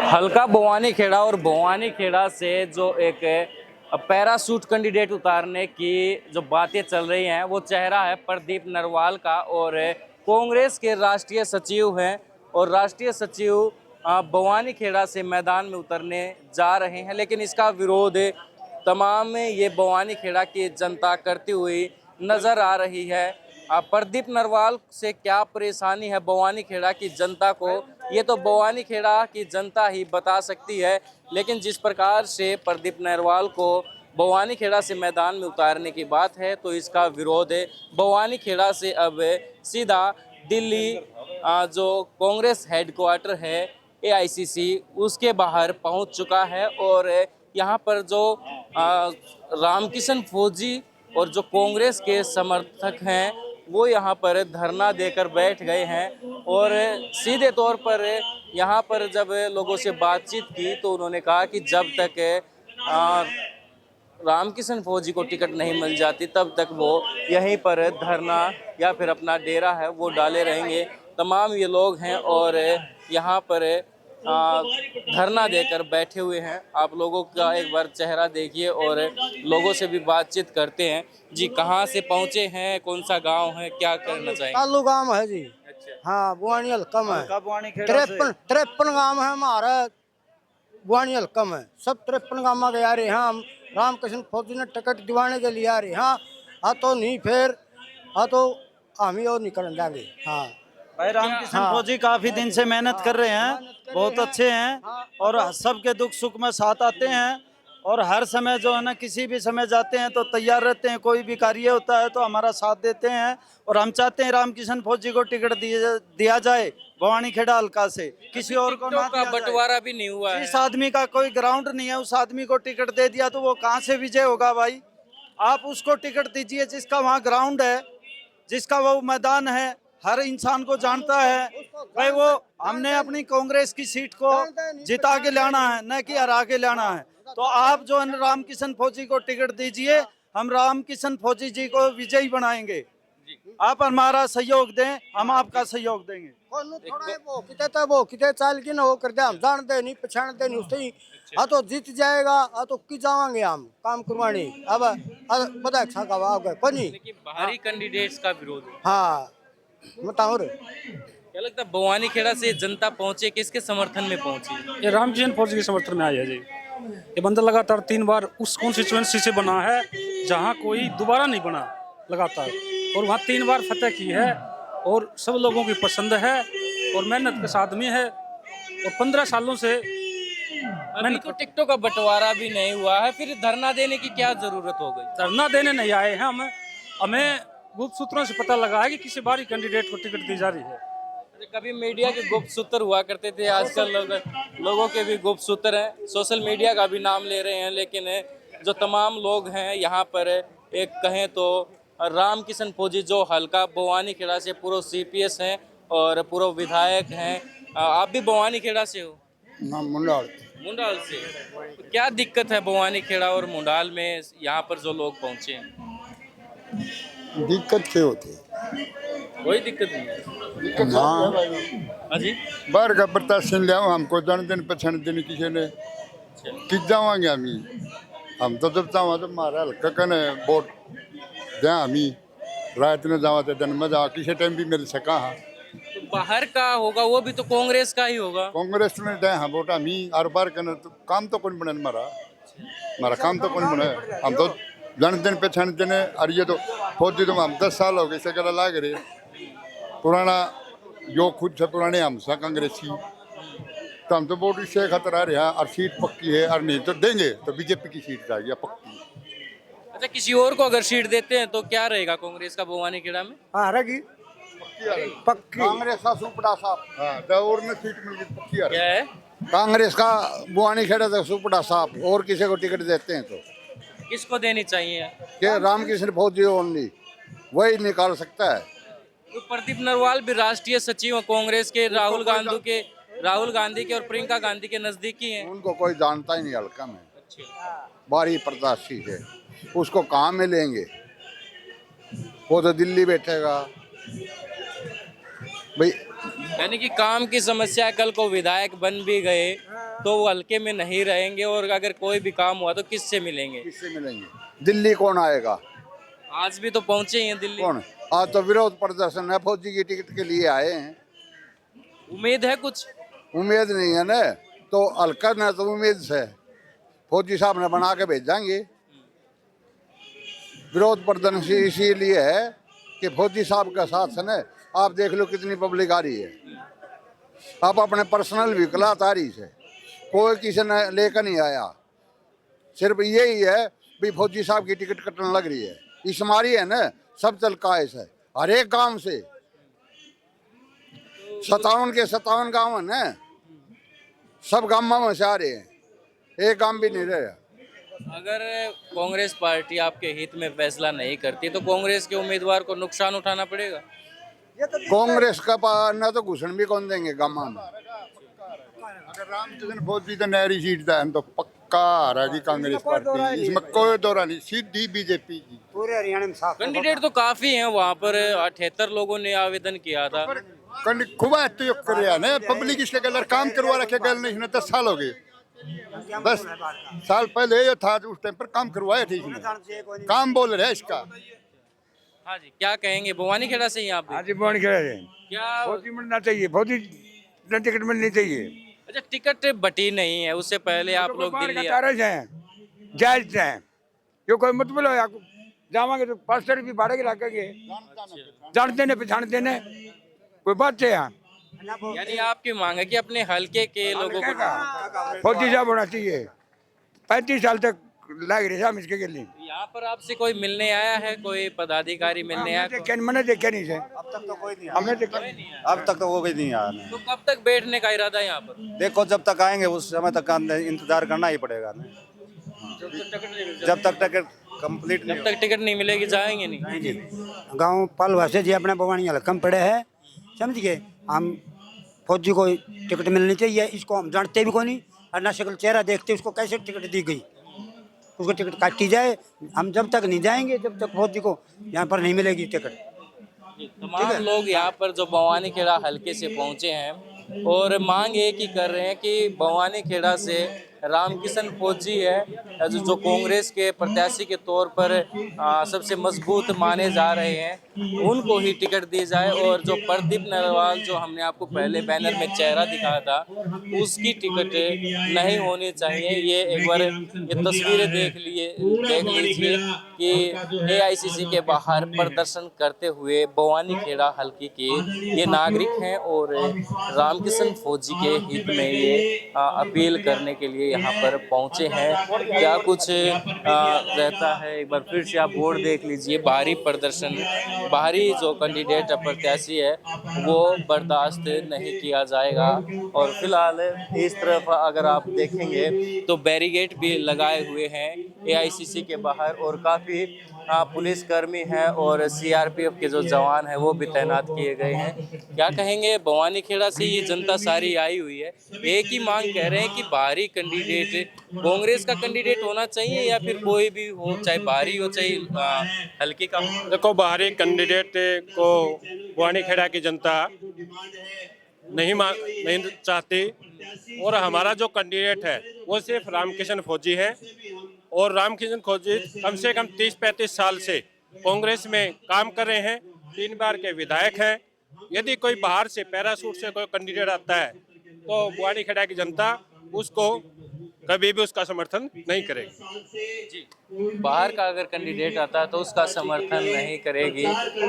हल्का भवानी खेड़ा और भवानी खेड़ा से जो एक पैरासूट कैंडिडेट उतारने की जो बातें चल रही हैं वो चेहरा है प्रदीप नरवाल का। और कांग्रेस के राष्ट्रीय सचिव हैं और राष्ट्रीय सचिव भवानी खेड़ा से मैदान में उतरने जा रहे हैं, लेकिन इसका विरोध तमाम ये भवानी खेड़ा की जनता करती हुई नज़र आ रही है। प्रदीप नरवाल से क्या परेशानी है भवानी खेड़ा की जनता को, ये तो भवानी खेड़ा की जनता ही बता सकती है। लेकिन जिस प्रकार से प्रदीप नरवाल को भवानी खेड़ा से मैदान में उतारने की बात है तो इसका विरोध है भवानी खेड़ा से अब सीधा दिल्ली जो कांग्रेस हेडक्वार्टर है एआईसीसी उसके बाहर पहुंच चुका है। और यहाँ पर जो रामकिशन फौजी और जो कांग्रेस के समर्थक हैं वो यहाँ पर धरना देकर बैठ गए हैं। और सीधे तौर पर यहाँ पर जब लोगों से बातचीत की तो उन्होंने कहा कि जब तक रामकिशन फौजी को टिकट नहीं मिल जाती तब तक वो यहीं पर धरना या फिर अपना डेरा है वो डाले रहेंगे। तमाम ये लोग हैं और यहाँ पर धरना देकर बैठे हुए हैं। आप लोगों का एक बार चेहरा देखिए और लोगों से भी बातचीत करते हैं। जी, कहाँ से पहुँचे हैं, कौन सा गांव है, क्या करना चाहिए? तालू गांव है जी। अच्छा। हाँ, बुआनी हल्कम है। बुआनी खेड़ा से 53 गांव है हमारा। बुआनी हल्कम है, सब 53 गांव के आ रहे हैं। हम रामकृष्ण फौजी ने टिकट दिवाने के लिए आ रहे हैं। हाँ तो नहीं फिर हाँ तो हम ही और निकल जाएंगे। हाँ भाई रामकिशन फौजी काफी दिन से मेहनत कर रहे हैं, बहुत अच्छे हैं और सबके दुख सुख में साथ आते हैं। और हर समय जो है ना किसी भी समय जाते हैं तो तैयार रहते हैं, कोई भी कार्य होता है तो हमारा साथ देते हैं। और हम चाहते हैं रामकिशन फौजी को टिकट दिया जाए भवानी खेड़ा हल्का से, किसी और को ना दिया जाए। बंटवारा भी नहीं हुआ है। जिस आदमी का कोई ग्राउंड नहीं है उस आदमी को टिकट दे दिया तो वो कहाँ से विजय होगा भाई? आप उसको टिकट दीजिए जिसका वहाँ ग्राउंड है, जिसका वो मैदान है, हर इंसान को जानता है भाई। वो हमने अपनी कांग्रेस की सीट को जिता के लाना है, न कि हरा के लाना है। तो आप जो है रामकिशन फौजी को टिकट दीजिए, हम रामकिशन फौजी जी को विजयी बनाएंगे। आप हमारा सहयोग दें, हम आपका सहयोग देंगे। वो कितने चाल की ना वो कर दे, हम जानते नहीं पहचानते नहीं उससे। हाँ तो जीत जाएगा, हाँ तो की जावांगे हम काम करवाने। अब पता है बाहरी कैंडिडेट्स का विरोध है। हाँ बताओ रे। क्या लगता है भवानी खेड़ा से जनता पहुंचे, किसके समर्थन में पहुंची? ये रामकिशन फौजी के समर्थन में आई है जी। ये बंदा लगातार 3 बार उस कॉन्स्टिट्यूएंसी से बना है जहां कोई दोबारा नहीं बना लगातार, और वहां 3 बार फतेह की है और सब लोगों की पसंद है और मेहनत का आदमी है। और 15 सालों से अभी तो टिकटों का बंटवारा भी नहीं हुआ है, फिर धरना देने की क्या जरूरत हो गई? धरना देने नहीं आए हैं हमें गुप्त सूत्रों से पता लगा है कि किसी बाहरी कैंडिडेट को टिकट दी जा रही है। कभी मीडिया के गुप्त सूत्र हुआ करते थे, आजकल लोगों के भी गुप्त सूत्र हैं, सोशल मीडिया का भी नाम ले रहे हैं। लेकिन जो तमाम लोग हैं यहाँ पर, एक कहें तो रामकिशन फौजी जो हल्का भवानी खेड़ा से पूर्व सीपीएस हैं और पूर्व विधायक हैं। आप भी भवानी खेड़ा से हो? ना मुंडाल से। तो क्या दिक्कत है भवानी खेड़ा और मुंडाल में यहाँ पर जो लोग पहुँचे हैं? दिक्कत क्या होती? कोई दिक्कत नहीं है। हाँ जी, बाहर का प्रशासन लिया हमको जान दिन पहचान दिन किसी ने कि जावांगे हम तो जब चाहो तो मारा हल्का कने वोट दें हमी रात में जावा तो दिन में जावा किसी टाइम भी मिल सका। हाँ तो बाहर का होगा वो भी तो कांग्रेस का ही होगा। कांग्रेस में दें हाँ वोट हमी हर बार कने तो काम तो कौन बने हमारा काम तो कौन बने। हम तो जान दिन पहचान दिन और ये तो फौजी तो हम 10 साल हो गए इसे कला लाग रहे पुराना जो खुद से पुराने हम सा कांग्रेसी, तो हम तो वोट इससे खतरा रहे हैं और सीट पक्की है और नहीं तो देंगे तो बीजेपी की सीट जाएगी पक्की। अच्छा, किसी और को अगर सीट देते हैं तो क्या रहेगा कांग्रेस का भवानी खेड़ा में? हाँ रहेगी पक्की कांग्रेस का सुपड़ा साहब। हाँ तो और ने सीट मिल गई पक्की क्या है? कांग्रेस का बुआनी खेड़ा था सुपड़ा साहब, और किसी को टिकट देते हैं तो किसको देनी चाहिए? क्या रामकिशन फौजी ओनली वही निकाल सकता है। तो प्रदीप नरवाल भी राष्ट्रीय सचिव कांग्रेस के, राहुल गांधी के और प्रियंका गांधी के नजदीकी हैं। उनको कोई जानता ही नहीं हल्का में। बारी प्रत्याशी है, उसको कहाँ में लेंगे? वो तो दिल्ली बैठेगा भाई। यानी कि काम की समस्या, कल को विधायक बन भी गए तो वो हल्के में नहीं रहेंगे, और अगर कोई भी काम हुआ तो किससे मिलेंगे? किससे मिलेंगे? दिल्ली कौन आएगा? आज भी तो पहुंचे ही हैं दिल्ली। कौन? आज तो विरोध प्रदर्शन है, फौजी की टिकट के लिए आए हैं। उम्मीद है कुछ? उम्मीद नहीं है ना, तो हल्का ना तो उम्मीद से फौजी साहब ने बना के भेजेंगे। विरोध प्रदर्शन इसीलिए है कि फौजी साहब का साथ है ना। आप देख लो कितनी पब्लिक आ रही है। आप अपने पर्सनल व्हीकल आ रही से, कोई किसी ने लेकर नहीं आया। सिर्फ यही है भी फौजी साहब की टिकट कटने लग रही है। इस मारी है ना, सब चलका है हर एक गांव से। 57 के 57 गांव है ना, सब गांव में से आ रहे हैं, एक गांव भी नहीं रहे। अगर कांग्रेस पार्टी आपके हित में फैसला नहीं करती तो कांग्रेस के उम्मीदवार को नुकसान उठाना पड़ेगा। कांग्रेस का ना तो घुसन भी कौन देंगे गांव में। अगर रामचंद्र फौजी तो नहरी सीट का तो पक्का हारेगी कांग्रेस पार्टी, इसमें कोई दौरा नहीं, सीधी बीजेपी की। पूरे हरियाणा में साफ कैंडिडेट तो काफी हैं वहाँ पर, 78 लोगों ने आवेदन किया था। खूब तो कर ना पब्लिक इसके कलर काम करवा रखे गल नहीं, इसने 10 साल हो गए। 10 साल पहले ये था, उस टाइम पर काम करवाया थी इसने, काम बोल रहे हैं इसका। हाँ जी, क्या कहेंगे? भवानी खेड़ा से ही आप भी? हाँ जी, बन खेड़ा है। क्या? फौजी मिलना चाहिए, फौजी टिकट मिलनी चाहिए। अच्छा, टिकट बटी नहीं है, उससे पहले आप लोग दिल्ली जायज है, यो कोई मतलब है आपको जावांगे तो 500 रुपये भाड़े के लागेंगे। जानते ने पहचानते ने कोई बात है यहाँ। यानी आपकी मांग है कि अपने हल्के के लोगों को फौजी साहब होना चाहिए। 35 साल तक लग रहे हम इसके लिए। यहाँ पर आपसे कोई मिलने आया है, कोई पदाधिकारी मिलने आया? मैंने देखा नहीं है, अब तक तो कोई नहीं हमने देखा। अब तक तो वो भी नहीं आया। तो कब तक बैठने का इरादा है यहाँ पर? देखो जब तक आएंगे उस समय तक का इंतजार करना ही पड़ेगा ना। जब तक टिकट कंप्लीट जब तक टिकट नहीं मिलेगी जाएंगे नहीं। गांव पल वैसे जी अपने भवानी हल्कम पड़े है, समझ गए। हम फौजी को टिकट मिलनी चाहिए, इसको हम जानते भी कोई नहीं, और ना शक्ल चेहरा देखते उसको कैसे टिकट दी गई, उसको टिकट काटी जाए। हम जब तक नहीं जाएंगे जब तक फौजी को यहाँ पर नहीं मिलेगी टिकट। तमाम लोग यहाँ पर जो भवानी खेड़ा हल्के से पहुँचे हैं और मांग एक ही कर रहे हैं कि भवानी खेड़ा से रामकिशन फौजी है जो कांग्रेस के प्रत्याशी के तौर पर सबसे मजबूत माने जा रहे हैं, उनको ही टिकट दी जाए। और जो प्रदीप नरवाल, जो हमने आपको पहले बैनर में चेहरा दिखाया था, उसकी टिकट नहीं होनी चाहिए। ये एक बार ये तस्वीरें देख लीजिए कि एआईसीसी के बाहर प्रदर्शन करते हुए भवानी खेड़ा हल्के के ये नागरिक हैं और रामकिशन फौजी के हित में ये अपील करने के लिए यहाँ पर पहुँचे हैं। क्या कुछ रहता है, एक बार फिर से आप बोर्ड देख लीजिए। बाहरी प्रदर्शन, बाहरी जो कैंडिडेट प्रत्याशी है वो बर्दाश्त नहीं किया जाएगा। और फिलहाल इस तरफ अगर आप देखेंगे तो बैरिकेड भी लगाए हुए हैं एआईसीसी के बाहर, और काफ़ी पुलिसकर्मी हैं और सीआरपीएफ के जो जवान हैं वो भी तैनात किए गए हैं। क्या कहेंगे? भवानी खेड़ा से ये जनता सारी आई हुई है, एक ही मांग कह रहे हैं कि बाहरी कैंडिडेट कांग्रेस का कैंडिडेट होना चाहिए या फिर कोई भी हो, चाहे बाहरी हो चाहे हल्के का। देखो, बाहरी कैंडिडेट को भवानी खेड़ा की जनता नहीं चाहती, और हमारा जो कैंडिडेट है वो सिर्फ रामकिशन फौजी है। और रामकिशन फौजी कम से कम 30-35 साल से कांग्रेस में काम कर रहे हैं, 3 बार के विधायक हैं। यदि कोई बाहर से पैरासूट से कोई कैंडिडेट आता है तो भवानी खेड़ा की जनता उसको कभी भी उसका समर्थन नहीं करेगी। बाहर का अगर कैंडिडेट आता है तो उसका समर्थन नहीं करेगी।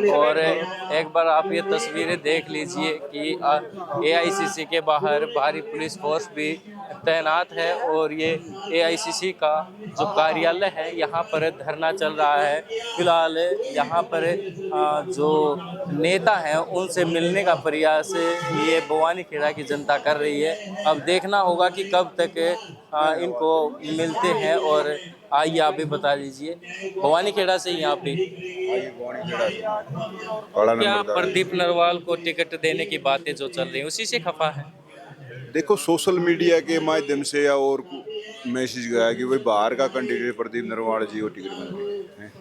और एक बार आप ये तस्वीरें देख लीजिए कि एआईसीसी के बाहर भारी पुलिस फोर्स भी तैनात है और ये एआईसीसी का जो कार्यालय है यहाँ पर धरना चल रहा है। फिलहाल यहाँ पर जो नेता हैं उनसे मिलने का प्रयास ये भवानी खेड़ा की जनता कर रही है। अब देखना होगा कि कब तक इनको मिलते हैं। और आइए आप भी बता दीजिए, भवानी खेड़ा से यहाँ पे क्या प्रदीप नरवाल को टिकट देने की बातें जो चल रही है उसी से खफा है? देखो, सोशल मीडिया के माध्यम से या और मैसेज गया कि भाई बाहर का कैंडिडेट प्रदीप नरवाल जी को टिकट मिल रही है।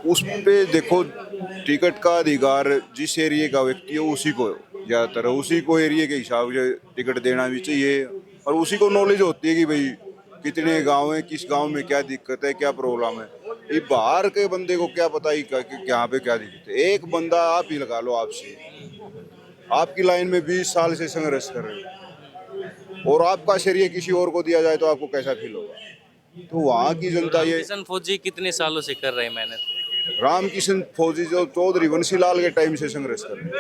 उस पे देखो, टिकट का अधिकार जिस एरिया का व्यक्ति है उसी को ज़्यादातर उसी को एरिया के हिसाब से टिकट देना भी चाहिए। और उसी को नॉलेज होती है कि भाई कितने गांव हैं, किस गांव में क्या दिक्कत है, क्या प्रॉब्लम है। ये बाहर के बंदे को क्या पता ही कि यहाँ पे क्या दिक्कत है। एक बंदा आप ही लगा लो, आपसे आपकी लाइन में 20 साल से संघर्ष कर रहे हो और आपका शरीर किसी और को दिया जाए तो आपको कैसा फील होगा। तो वहाँ की जनता ये किशन फौजी कितने सालों से कर रहे हैं मेहनत? रामकिशन फौजी जो चौधरी बंसीलाल के टाइम से संघर्ष कर रहे हैं,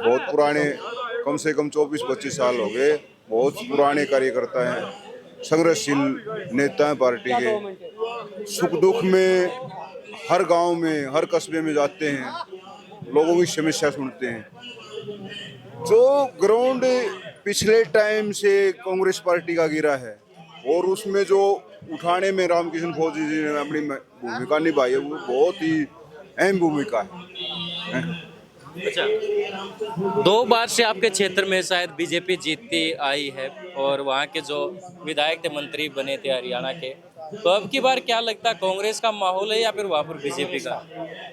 बहुत पुराने, कम से कम 24-25 साल हो गए, बहुत पुराने कार्यकर्ता हैं, संघर्षशील नेता हैं पार्टी के। सुख दुख में हर गांव में, हर कस्बे में जाते हैं, लोगों की समस्या सुनते हैं। जो ग्राउंड पिछले टाइम से कांग्रेस पार्टी का गिरा है और उसमें जो उठाने में रामकिशन फौजी जी ने अपनी भूमिका निभाई है, वो बहुत ही अहम भूमिका है। अच्छा, 2 बार से आपके क्षेत्र में शायद बीजेपी जीतती आई है और वहाँ के जो विधायक थे, मंत्री बने थे हरियाणा के, तो अब की बार क्या लगता है, कांग्रेस का माहौल है या फिर वहाँ पर बीजेपी का?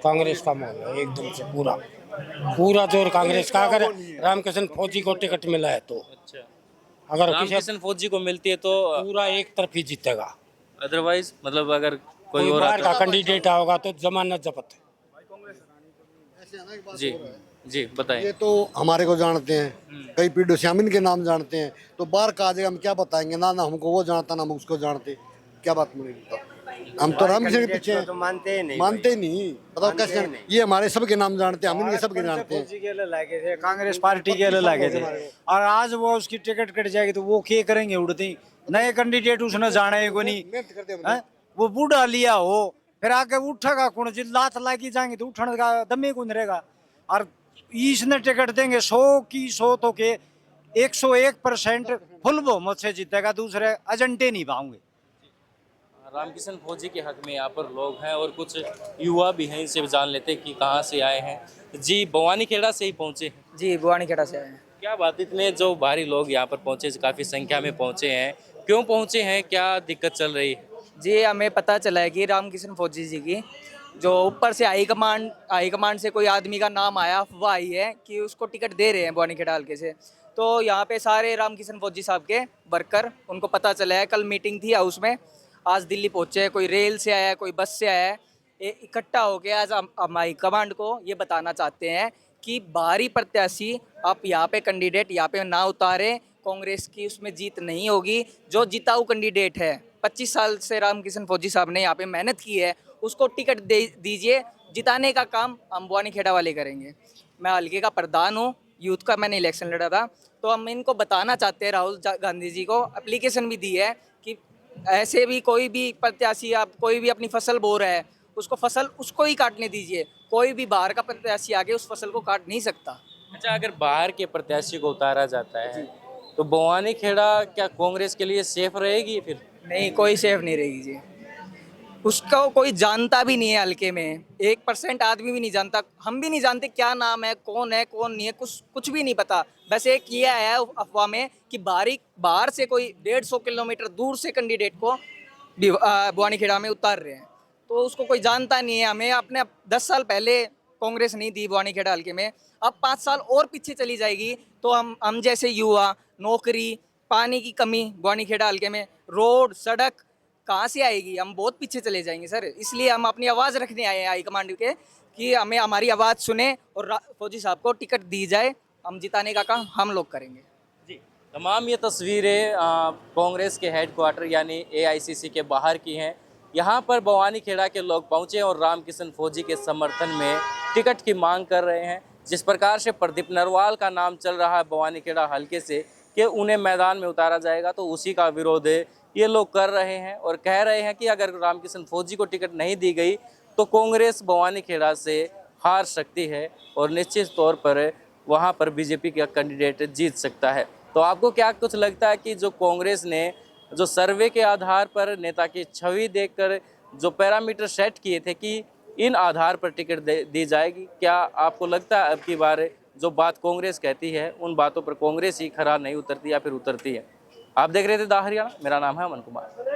कांग्रेस का माहौल है एकदम से, पूरा जोर कांग्रेस का। अगर रामकिशन फौजी को टिकट मिला है तो, अच्छा, अगर रामकिशन फौजी को मिलती है तो पूरा एक तरफ ही जीतेगा। अदरवाइज मतलब अगर कोई और बाहर आता का कैंडिडेट होगा तो जमानत जब्त है। जी जी बताएं। ये तो हमारे को जानते हैं, कई पीढ़ियों से हम इनके नाम जानते हैं, तो बाहर का आ जाएगा, हम क्या बताएंगे ना हमको वो जानता ना हम उसको जानते, क्या बात मिलेगी। हम तो रामकिशन के पीछे तो मानते ही नहीं, बताओ कैसे। ये हमारे सबके नाम जानते हैं, हम इनके सबके जानते हैं। कांग्रेस पार्टी के लिए लगे थे और आज वो उसकी टिकट कट जाएगी तो वो क्या करेंगे, उड़ती नए कैंडिडेट उसने जाने को नहीं है। वो बूढ़ा लिया हो फिर आके उठेगा कौन, जिस लात लागी जाएंगे तो उठने का दमे कौन रहेगा। और इसने टिकट देंगे 100 की 100 तो के 101% फुल बहुमत से जीतेगा, दूसरे एजेंडे नहीं पाऊंगे। रामकिशन फौजी के हक में यहाँ पर लोग हैं और कुछ युवा भी हैं, इनसे जान लेते हैं कि कहाँ से आए हैं। जी बवानी खेड़ा से ही पहुँचे हैं? जी बुआनी खेड़ा से आए हैं। क्या बात, इतने जो भारी लोग यहाँ पर पहुँचे, काफ़ी संख्या में पहुँचे हैं, क्यों पहुँचे हैं, क्या दिक्कत चल रही है? जी हमें पता चला है कि रामकिशन फौजी जी की जो ऊपर से हाईकमांड से कोई आदमी का नाम आया, अफवाह आई है कि उसको टिकट दे रहे हैं बुआनी खेड़ा हल्के से। तो यहाँ पे सारे रामकिशन फौजी साहब के वर्कर, उनको पता चला है, कल मीटिंग थी हाउस में, आज दिल्ली पहुँचे, कोई रेल से आया है, कोई बस से आया है, इकट्ठा होकर आज हम हाईकमांड को ये बताना चाहते हैं कि बाहरी प्रत्याशी आप यहाँ पे कैंडिडेट यहाँ पे ना उतारें, कांग्रेस की उसमें जीत नहीं होगी। जो जिताऊ कैंडिडेट है, 25 साल से रामकिशन फौजी साहब ने यहाँ पे मेहनत की है, उसको टिकट दे दीजिए, जिताने का काम हम बुआनी खेड़ा वाले करेंगे। मैं हल्के का प्रधान हूँ, यूथ का मैंने इलेक्शन लड़ा था, तो हम इनको बताना चाहते हैं, राहुल गांधी जी को एप्लीकेशन भी दी है कि ऐसे भी कोई भी प्रत्याशी, आप कोई भी अपनी फसल बो रहा है, उसको फसल उसको ही काटने दीजिए, कोई भी बाहर का प्रत्याशी आगे उस फसल को काट नहीं सकता। अच्छा, अगर बाहर के प्रत्याशी को उतारा जाता है तो बवानी खेड़ा क्या कांग्रेस के लिए सेफ रहेगी? फिर नहीं, कोई सेफ नहीं रहेगी जी। उसको कोई जानता भी नहीं है, हल्के में 1% आदमी भी नहीं जानता, हम भी नहीं जानते क्या नाम है, कौन नहीं है, कुछ भी नहीं पता। बस एक ये आया है अफवाह में कि बाहर से कोई 150 किलोमीटर दूर से कैंडिडेट को बुआनी खेड़ा में उतार रहे हैं, तो उसको कोई जानता नहीं है। हमें अपने 10 साल पहले कांग्रेस नहीं दी बुआनी खेड़ा हल्के में, अब 5 साल और पीछे चली जाएगी तो हम जैसे युवा, नौकरी, पानी की कमी, बुआनी खेड़ा हल्के में रोड सड़क कहाँ से आएगी, हम बहुत पीछे चले जाएंगे सर। इसलिए हम अपनी आवाज़ रखने आए हैं हाईकमांड के कि हमें हमारी आवाज़ सुने और फौजी साहब को टिकट दी जाए, हम जिताने का काम हम लोग करेंगे जी। तमाम ये तस्वीरें कांग्रेस के हेडक्वार्टर यानी AICC के बाहर की हैं। यहाँ पर बवानी खेड़ा के लोग पहुँचे और रामकिशन फौजी के समर्थन में टिकट की मांग कर रहे हैं। जिस प्रकार से प्रदीप नरवाल का नाम चल रहा है बवानी खेड़ा हल्के से कि उन्हें मैदान में उतारा जाएगा, तो उसी का विरोध ये लोग कर रहे हैं और कह रहे हैं कि अगर रामकिशन फौजी को टिकट नहीं दी गई तो कांग्रेस बवानी खेड़ा से हार सकती है और निश्चित तौर पर वहाँ पर बीजेपी का कैंडिडेट जीत सकता है। तो आपको क्या कुछ लगता है कि जो कांग्रेस ने जो सर्वे के आधार पर नेता की छवि देखकर जो पैरामीटर सेट किए थे कि इन आधार पर टिकट दी जाएगी, क्या आपको लगता है अब की बार जो बात कांग्रेस कहती है उन बातों पर कांग्रेस ही खरा नहीं उतरती या फिर उतरती है? आप देख रहे थे द हरियाणा, मेरा नाम है अमन कुमार।